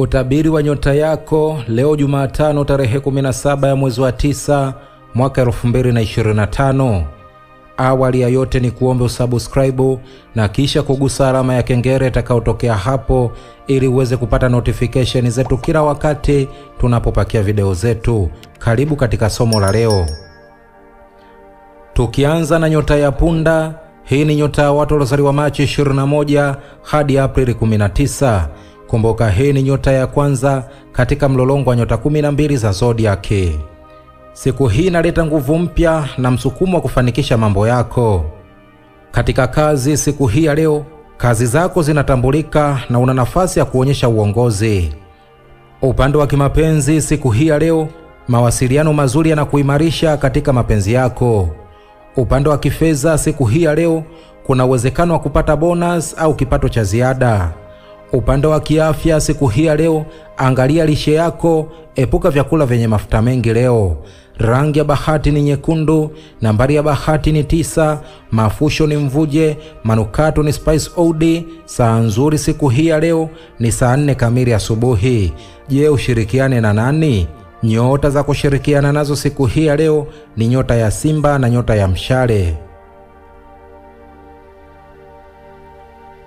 Utabiri wa nyota yako leo Jumatano tarehe 17 ya mwezi wa 9 mwaka 2025. Awali ya yote ni kuombe usubscribe na kisha kugusa alama ya kengele itakayotokea hapo ili uweze kupata notification zetu kila wakati tunapopakia video zetu. Karibu katika somo la leo. Tukianza na nyota ya punda, hii ni nyota ya watu waliozaliwa Machi 21 hadi Aprili 19. Kumbuka hii ni nyota ya kwanza katika mlolongo wa nyota 12 za zodiaki. Siku hii inaleta nguvu mpya na msukumo wa kufanikisha mambo yako. Katika kazi siku hii ya leo, kazi zako zinatambulika na una nafasi ya kuonyesha uongozi. Upande wa kimapenzi siku hii ya leo, mawasiliano mazuri yanakuimarisha katika mapenzi yako. Upande wa kifedha siku hii ya leo, kuna uwezekano wa kupata bonus au kipato cha ziada. Upande wa kiafya siku hii ya leo, angalia lishe yako, epuka vyakula vyenye mafuta mengi leo. Rangi ya bahati ni nyekundu, nambari ya bahati ni 9, mafusho ni mvuje, manukato ni spice oud. Saa nzuri siku hii ya leo ni saa 4 kamili asubuhi. Je, ushirikiane na nani? Nyota za kushirikiana nazo siku hii ya leo ni nyota ya Simba na nyota ya Mshale.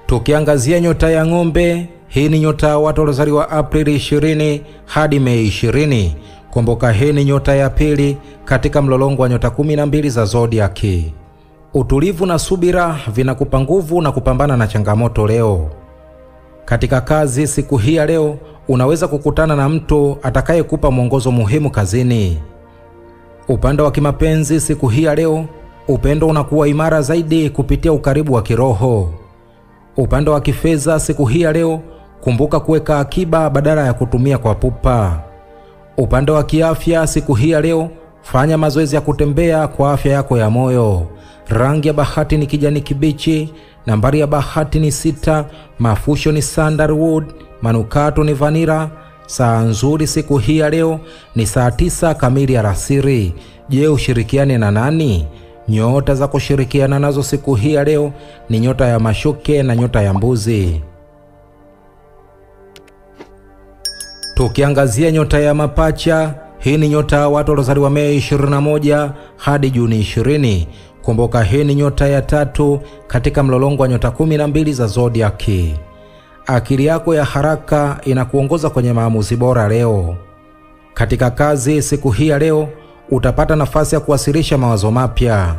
Tukiangazia nyota ya ng'ombe, hii ni nyota ya watu waliozaliwa Aprili 20 hadi Mei 20. Kumbuka hii ni nyota ya pili katika mlolongo wa nyota 12 za zodiaki. Utulivu na subira vinakupa nguvu na kupambana na changamoto leo. Katika kazi siku hii ya leo, unaweza kukutana na mtu atakayekupa mwongozo muhimu kazini. Upande wa kimapenzi siku hii ya leo, upendo unakuwa imara zaidi kupitia ukaribu wa kiroho. Upande wa kifedha siku hii ya leo, kumbuka kuweka akiba badala ya kutumia kwa pupa. Upande wa kiafya siku hii ya leo, fanya mazoezi ya kutembea kwa afya yako ya moyo. Rangi ya bahati ni kijani kibichi, nambari ya bahati ni 6, mafusho ni sandalwood, manukato ni vanilla. Saa nzuri siku hii ya leo ni saa 9 kamili alasiri. Je, ushirikiane na nani? Nyota za kushirikiana nazo siku hii ya leo ni nyota ya mashuke na nyota ya mbuzi. Tukiangazia nyota ya mapacha, hii ni nyota ya watu waliozaliwa Mei 21 hadi Juni 20. Kumbuka hii ni nyota ya 3 katika mlolongo wa nyota 12 za zodiaki. Akili yako ya haraka inakuongoza kwenye maamuzi bora leo. Katika kazi siku hii ya leo, utapata nafasi ya kuwasilisha mawazo mapya.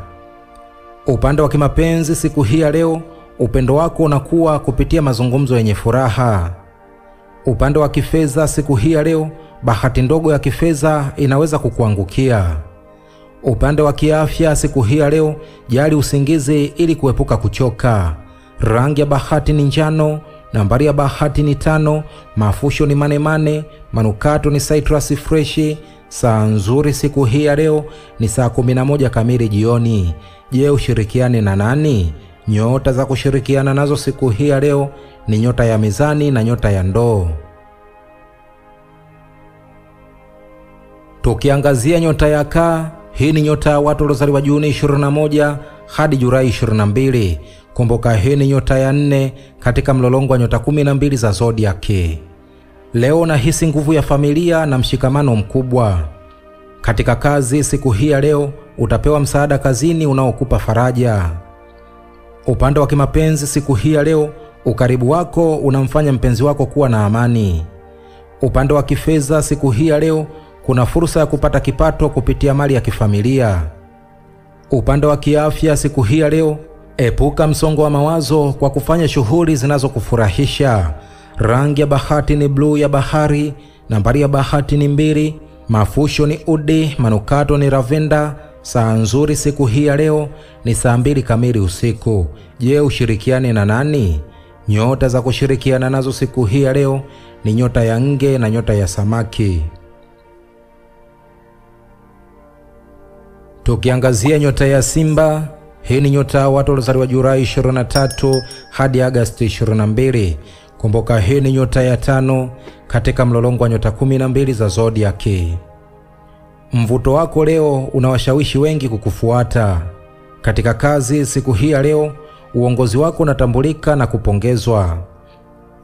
Upande wa kimapenzi siku hii ya leo, upendo wako unakuwa kupitia mazungumzo yenye furaha. Upande wa kifedha siku hii ya leo, bahati ndogo ya kifedha inaweza kukuangukia. Upande wa kiafya siku hii ya leo, jali usingizi ili kuepuka kuchoka. Rangi ya bahati ni njano, nambari ya bahati ni 5, mafusho ni manemane, manukato ni citrus fresh. Saa nzuri siku hii ya leo ni saa 11 kamili jioni. Je, ushirikiane na nani? Nyota za kushirikiana nazo siku hii ya leo ni nyota ya mizani na nyota ya ndoo. Tukiangazia nyota ya kaa, hii ni nyota ya watu waliozaliwa Juni 21 hadi Julai 22. Kumbuka hii ni nyota ya 4 katika mlolongo wa nyota 12 za zodiaki. Leo nahisi nguvu ya familia na mshikamano mkubwa. Katika kazi siku hii ya leo, utapewa msaada kazini unaokupa faraja. Upande wa kimapenzi siku hii ya leo, ukaribu wako unamfanya mpenzi wako kuwa na amani. Upande wa kifedha siku hii ya leo, kuna fursa ya kupata kipato kupitia mali ya kifamilia. Upande wa kiafya siku hii ya leo, epuka msongo wa mawazo kwa kufanya shughuli zinazokufurahisha. Rangi ya bahati ni bluu ya bahari, nambari ya bahati ni 2, mafusho ni udi, manukato ni lavenda. Saa nzuri siku hii ya leo ni saa 2 kamili usiku. Je, ushirikiane na nani? Nyota za kushirikiana nazo siku hii ya leo ni nyota ya nge na nyota ya samaki. Tukiangazia nyota ya Simba, hii ni nyota ya watu waliozaliwa Julai 23 hadi Agosti 22. Kumbuka hii ni nyota ya 5 katika mlolongo wa nyota 12 za zodiaki. Mvuto wako leo unawashawishi wengi kukufuata. Katika kazi siku hii ya leo, uongozi wako unatambulika na kupongezwa.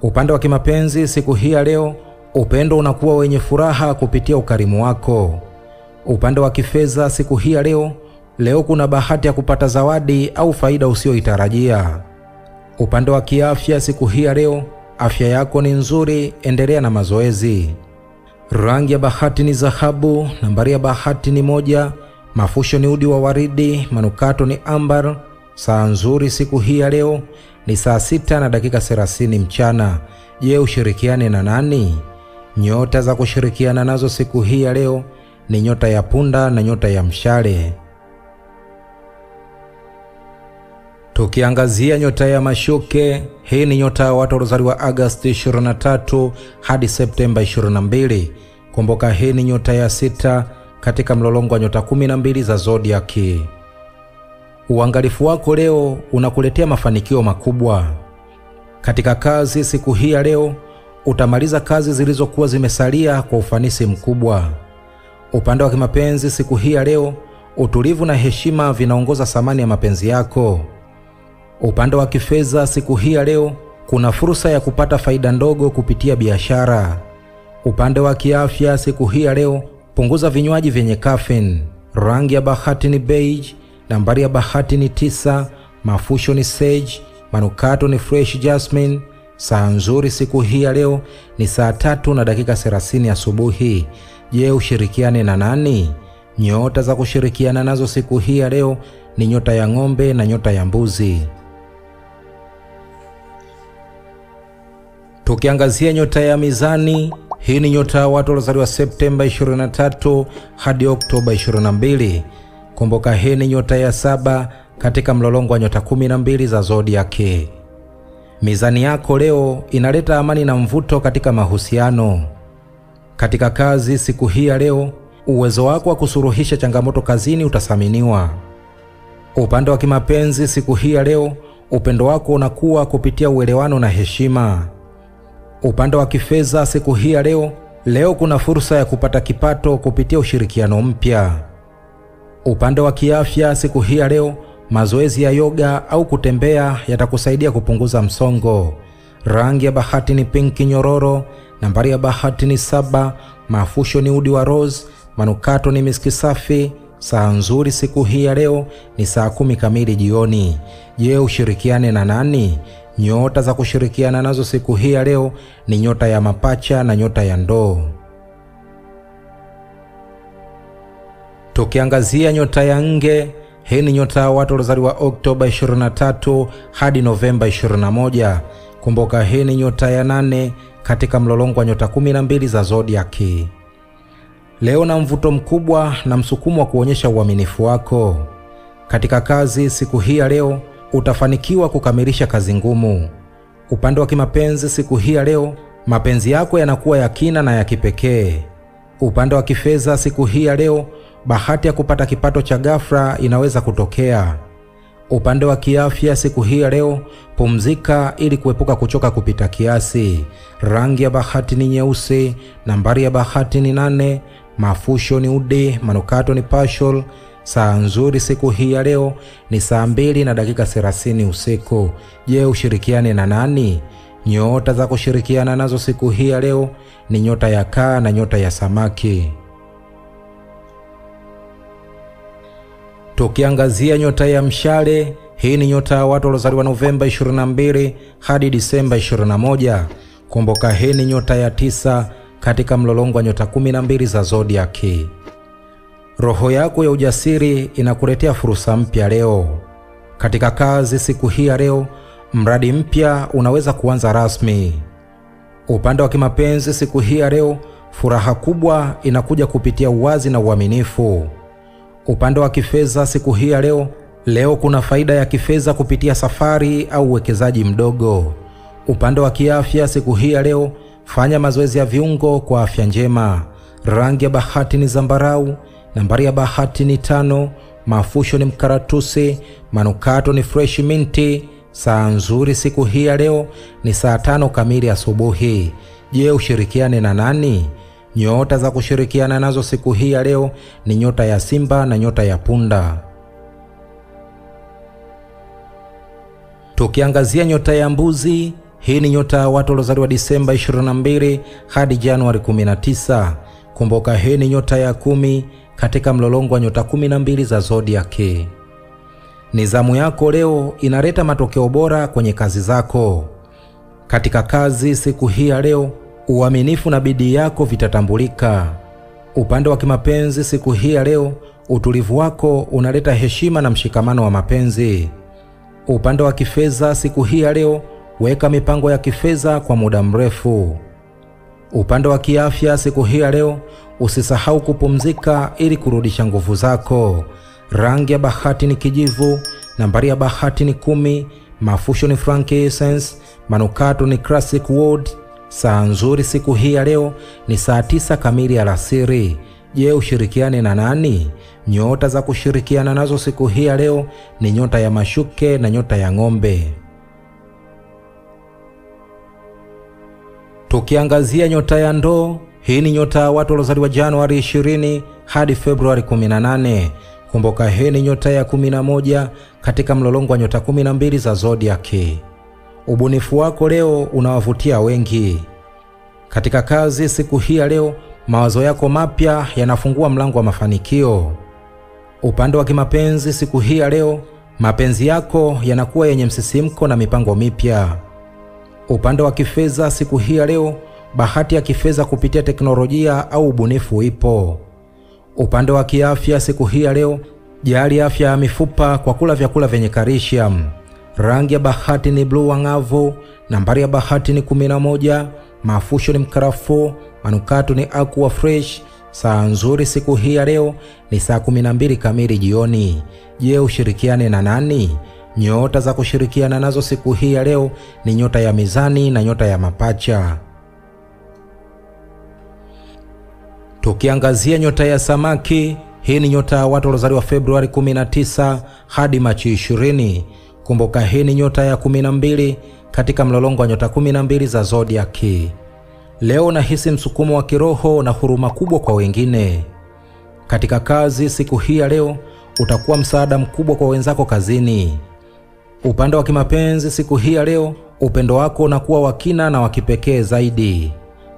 Upande wa kimapenzi siku hii ya leo, Upendo unakuwa wenye furaha kupitia ukarimu wako. Upande wa kifedha siku hii ya leo kuna bahati ya kupata zawadi au faida usioitarajia. Upande wa kiafya siku hii ya leo, afya yako ni nzuri, endelea na mazoezi. Rangi ya bahati ni dhahabu, nambari ya bahati ni 1, mafusho ni udi wa waridi, manukato ni ambar. Saa nzuri siku hii ya leo ni saa 6:30 mchana. Je, ushirikiane na nani? Nyota za kushirikiana nazo siku hii ya leo ni nyota ya punda na nyota ya mshale. Tukiangazia nyota ya mashuke, hii ni nyota ya watu waliozaliwa Agosti 23 hadi Septemba 22. Kumbuka hii ni nyota ya 6 katika mlolongo wa nyota 12 za zodiaki. Uangalifu wako leo unakuletea mafanikio makubwa. Katika kazi siku hii ya leo, utamaliza kazi zilizokuwa zimesalia kwa ufanisi mkubwa. Upande wa kimapenzi siku hii ya leo, utulivu na heshima vinaongoza thamani ya mapenzi yako. Upande wa kifedha siku hii ya leo, kuna fursa ya kupata faida ndogo kupitia biashara. Upande wa kiafya siku hii ya leo, punguza vinywaji vyenye caffeine. Rangi ya bahati ni beige, nambari ya bahati ni 9, mafusho ni sage, manukato ni fresh jasmine. Saa nzuri siku hii ya leo ni saa 3:30 asubuhi. Je, ushirikiane na nani? Nyota za kushirikiana nazo siku hii ya leo ni nyota ya ng'ombe na nyota ya mbuzi. Tukiangazia nyota ya mizani, hii ni nyota ya watu waliozaliwa Septemba 23 hadi Oktoba 22. Kumbuka hii ni nyota ya 7 katika mlolongo wa nyota 12 za zodiaki. Mizani yako leo inaleta amani na mvuto katika mahusiano. Katika kazi siku hii ya leo, uwezo wako wa kusuluhisha changamoto kazini utathaminiwa. Upande wa kimapenzi siku hii ya leo, upendo wako unakuwa kupitia uelewano na heshima. Upande wa kifedha siku hii ya leo kuna fursa ya kupata kipato kupitia ushirikiano mpya. Upande wa kiafya siku hii ya leo, mazoezi ya yoga au kutembea yatakusaidia kupunguza msongo. Rangi ya bahati ni pinki nyororo, nambari ya bahati ni 7, mafusho ni udi wa rose, manukato ni miski safi. Saa nzuri siku hii ya leo ni saa 10 kamili jioni. Je, ushirikiane na nani? Nyota za kushirikiana nazo siku hii ya leo ni nyota ya mapacha na nyota ya ndoo. Tukiangazia nyota ya nge, hii ni nyota ya watu waliozaliwa Oktoba 23 hadi Novemba 21. Kumbuka hii ni nyota ya 8 katika mlolongo wa nyota 12 za zodiaki. Leo na mvuto mkubwa na msukumo wa kuonyesha uaminifu wako. Katika kazi siku hii ya leo, utafanikiwa kukamilisha kazi ngumu. Upande wa kimapenzi siku hii ya leo, mapenzi yako yanakuwa ya kina na ya kipekee. Upande wa kifedha siku hii ya leo, bahati ya kupata kipato cha ghafla inaweza kutokea. Upande wa kiafya siku hii ya leo, pumzika ili kuepuka kuchoka kupita kiasi. Rangi ya bahati ni nyeusi, nambari ya bahati ni 8, mafusho ni udi, manukato ni passion. Saa nzuri siku hii ya leo ni saa 2:30 usiku. Je, ushirikiane na nani? Nyota za kushirikiana nazo siku hii ya leo ni nyota ya kaa na nyota ya samaki. Tukiangazia nyota ya mshale, hii ni nyota ya watu waliozaliwa Novemba 22 hadi Disemba 21. Kumbuka hii ni nyota ya 9 katika mlolongo wa nyota 12 za zodiaki. Roho yako ya ujasiri inakuletea fursa mpya leo. Katika kazi siku hii ya leo, mradi mpya unaweza kuanza rasmi. Upande wa kimapenzi siku hii ya leo, furaha kubwa inakuja kupitia uwazi na uaminifu. Upande wa kifedha siku hii ya leo kuna faida ya kifedha kupitia safari au uwekezaji mdogo. Upande wa kiafya siku hii ya leo, fanya mazoezi ya viungo kwa afya njema. Rangi ya bahati ni zambarau, nambari ya bahati ni 5, mafusho ni mkaratusi, manukato ni fresh minti. Saa nzuri siku hii ya leo ni saa 5 kamili asubuhi. Je, ushirikiane na nani? Nyota za kushirikiana nazo siku hii ya leo ni nyota ya simba na nyota ya punda. Tukiangazia nyota ya mbuzi, hii ni nyota ya watu waliozaliwa Disemba 22 hadi Januari 19. Kumbuka hii ni nyota ya 10 katika mlolongo wa nyota 12 za zodiaki. Nizamu yako leo inaleta matokeo bora kwenye kazi zako. Katika kazi siku hii ya leo, uaminifu na bidii yako vitatambulika. Upande wa kimapenzi siku hii ya leo, utulivu wako unaleta heshima na mshikamano wa mapenzi. Upande wa kifedha siku hii ya leo, weka mipango ya kifedha kwa muda mrefu. Upande wa kiafya siku hii ya leo, usisahau kupumzika ili kurudisha nguvu zako. Rangi ya bahati ni kijivu, nambari ya bahati ni 10, mafusho ni frankincense, manukato ni classic wood. Saa nzuri siku hii ya leo ni saa 9 kamili alasiri. Je, ushirikiane na nani? Nyota za kushirikiana nazo siku hii ya leo ni nyota ya mashuke na nyota ya ng'ombe. Tukiangazia nyota ya ndoo, hii ni nyota ya watu waliozaliwa Januari 20 hadi Februari 18. Kumbuka hii ni nyota ya 11 katika mlolongo wa nyota 12 za zodiaki. Ubunifu wako leo unawavutia wengi. Katika kazi siku hii ya leo, mawazo yako mapya yanafungua mlango wa mafanikio. Upande wa kimapenzi siku hii ya leo, mapenzi yako yanakuwa yenye msisimko na mipango mipya. Upande wa kifedha siku hii ya leo, bahati ya kifedha kupitia teknolojia au ubunifu ipo. Upande wa kiafya siku hii ya leo, jali afya ya mifupa kwa kula vyakula vyenye calcium. Rangi ya bahati ni blue angavu, nambari ya bahati ni 11, mafusho ni mkarafuu, manukato ni aqua fresh. Saa nzuri siku hii ya leo ni saa 12 kamili jioni. Je, ushirikiane na nani? Nyota za kushirikiana nazo siku hii ya leo ni nyota ya mizani na nyota ya mapacha. Tukiangazia nyota ya samaki, hii ni nyota ya watu waliozaliwa Februari 19 hadi Machi 20. Kumbuka hii ni nyota ya 12 katika mlolongo wa nyota 12 za zodiaki. Leo nahisi msukumo wa kiroho na huruma kubwa kwa wengine. Katika kazi siku hii ya leo, utakuwa msaada mkubwa kwa wenzako kazini. Upande wa kimapenzi siku hii ya leo, upendo wako unakuwa wa kina na wa kipekee zaidi.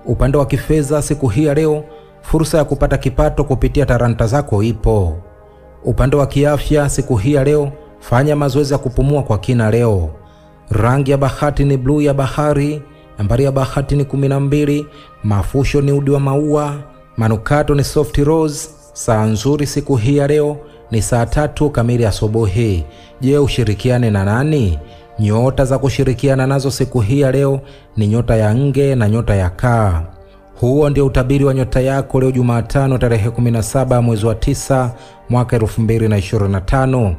Upande wa kifedha siku hii ya leo, fursa ya kupata kipato kupitia talanta zako ipo. Upande wa kiafya siku hii ya leo, fanya mazoezi ya kupumua kwa kina leo. Rangi ya bahati ni blue ya bahari, nambari ya bahati ni 12, mafusho ni udi wa maua, manukato ni soft rose. Saa nzuri siku hii ya leo ni saa 3 kamili asubuhi. Je, ushirikiane na nani? Nyota za kushirikiana nazo siku hii ya leo ni nyota ya nge na nyota ya kaa. Huo ndio utabiri wa nyota yako leo Jumatano tarehe 17 mwezi wa 9 mwaka 2025.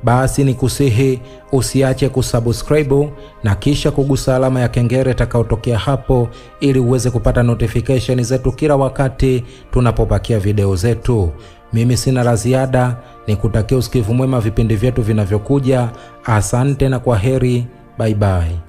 Basi ni kusihi usiache kusubscribe na kisha kugusa alama ya kengele itakayotokea hapo ili uweze kupata notification zetu kila wakati tunapopakia video zetu. Mimi sina la ziada, nikutakia usikivu mwema vipindi vyetu vinavyokuja. Asante na kwaheri, bye bye.